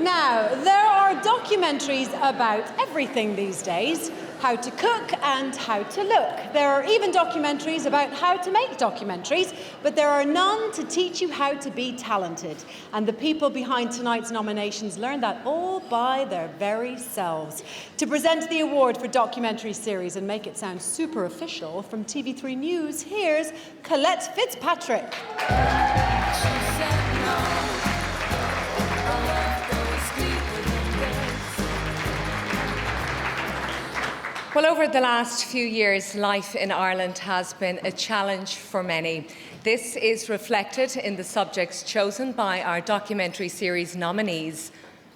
Now, there are documentaries about everything these days, how to cook and how to look. There are even documentaries about how to make documentaries, but there are none to teach you how to be talented. And the people behind tonight's nominations learned that all by their very selves. To present the award for documentary series and make it sound super official, from TV3 News, here's Colette Fitzpatrick. Well, over the last few years, life in Ireland has been a challenge for many. This is reflected in the subjects chosen by our documentary series nominees.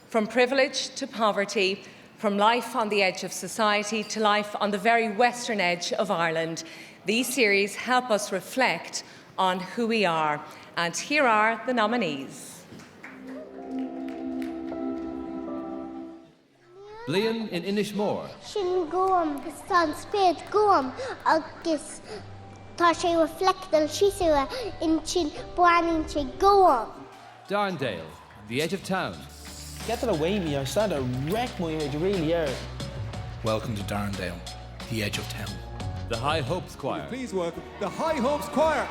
From privilege to poverty, from life on the edge of society to life on the very western edge of Ireland, these series help us reflect on who we are. And here are the nominees. Blian in Inishmore. Sin gom san sped gom agus tá sé reflectan sísúa in sin buanin sé gom. Darndale, the edge of town. Get it away me, I started to wreck my head, you really are. Welcome to Darndale, the edge of town. The High Hopes Choir. Please welcome the High Hopes Choir.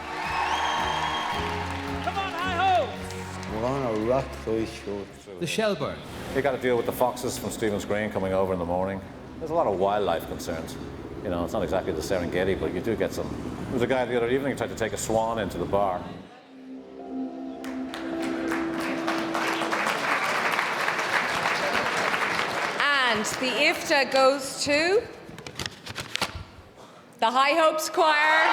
Come on, High Hopes! We're on a rock those shows. The Shelburne. You got to deal with the foxes from Stephen's Green coming over in the morning. There's a lot of wildlife concerns. You know, it's not exactly the Serengeti, but you do get some. There was a guy the other evening who tried to take a swan into the bar. And the IFTA goes to the High Hopes Choir.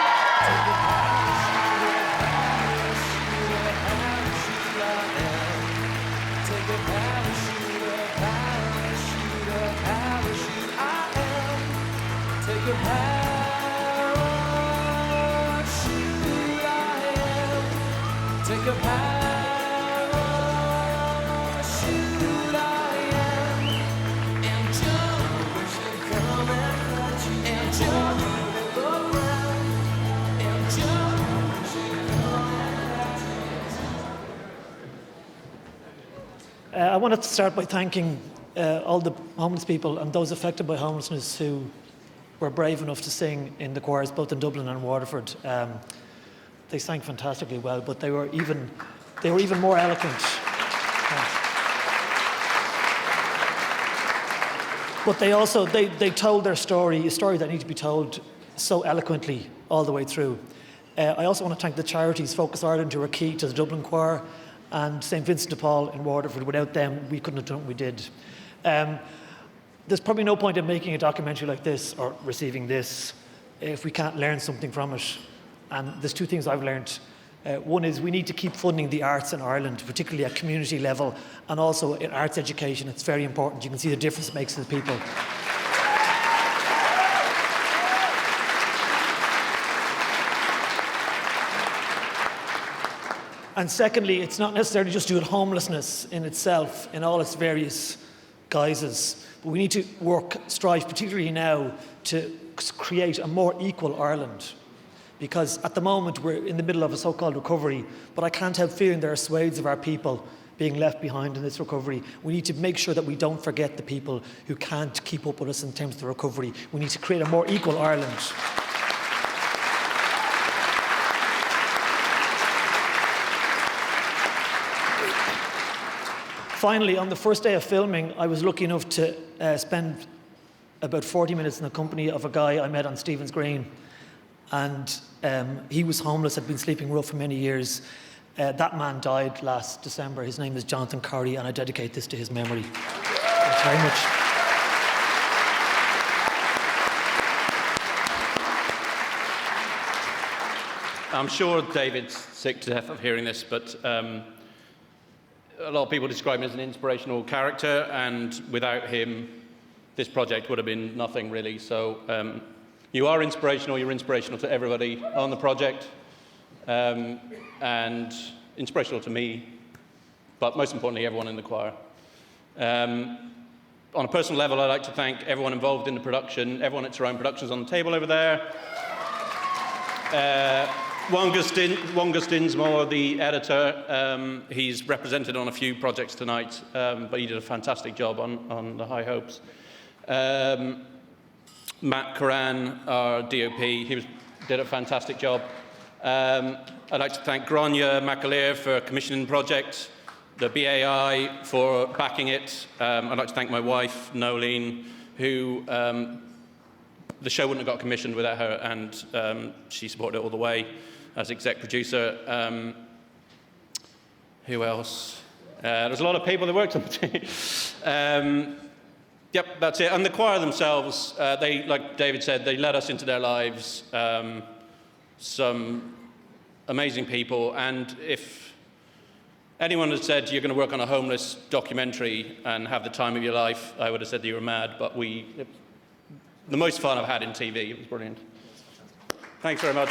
I wanted to start by thanking all the homeless people and those affected by homelessness who were brave enough to sing in the choirs both in Dublin and Waterford. They sang fantastically well, but they were even more eloquent. But they told their story, a story that needed to be told so eloquently all the way through. I also want to thank the charities, Focus Ireland, who were key to the Dublin Choir, and St Vincent de Paul in Waterford. Without them, we couldn't have done what we did. There's probably no point in making a documentary like this or receiving this if we can't learn something from it. And there's two things I've learned. One is we need to keep funding the arts in Ireland, particularly at community level, and also in arts education. It's very important. You can see the difference it makes to the people. And secondly, it's not necessarily just to do with homelessness in itself, in all its various guises, but we need to strive, particularly now, to create a more equal Ireland. Because at the moment, we're in the middle of a so-called recovery, but I can't help feeling there are swathes of our people being left behind in this recovery. We need to make sure that we don't forget the people who can't keep up with us in terms of the recovery. We need to create a more equal Ireland. Finally, on the first day of filming, I was lucky enough to spend about 40 minutes in the company of a guy I met on Stephen's Green. And he was homeless, had been sleeping rough for many years. That man died last December. His name is Jonathan Corrie, and I dedicate this to his memory. Thanks very much. I'm sure David's sick to death of hearing this, but a lot of people describe him as an inspirational character, and without him, this project would have been nothing really. So you are inspirational. You're inspirational to everybody on the project, and inspirational to me, but most importantly, everyone in the choir. On a personal level, I'd like to thank everyone involved in the production, everyone at Tyrone Productions on the table over there. Wonga Stinsmore, the editor, he's represented on a few projects tonight, but he did a fantastic job on The High Hopes. Matt Curran, our DOP, did a fantastic job. I'd like to thank Gráinne McAleer for commissioning the project, the BAI for backing it. I'd like to thank my wife, Nolene, who the show wouldn't have got commissioned without her, and she supported it all the way as exec producer. Who else? There's a lot of people that worked on it. Yep, that's it. And the choir themselves, they, like David said, they let us into their lives. Some amazing people. And if anyone had said you're going to work on a homeless documentary and have the time of your life, I would have said that you were mad. But the most fun I've had in TV. It was brilliant. Thanks very much.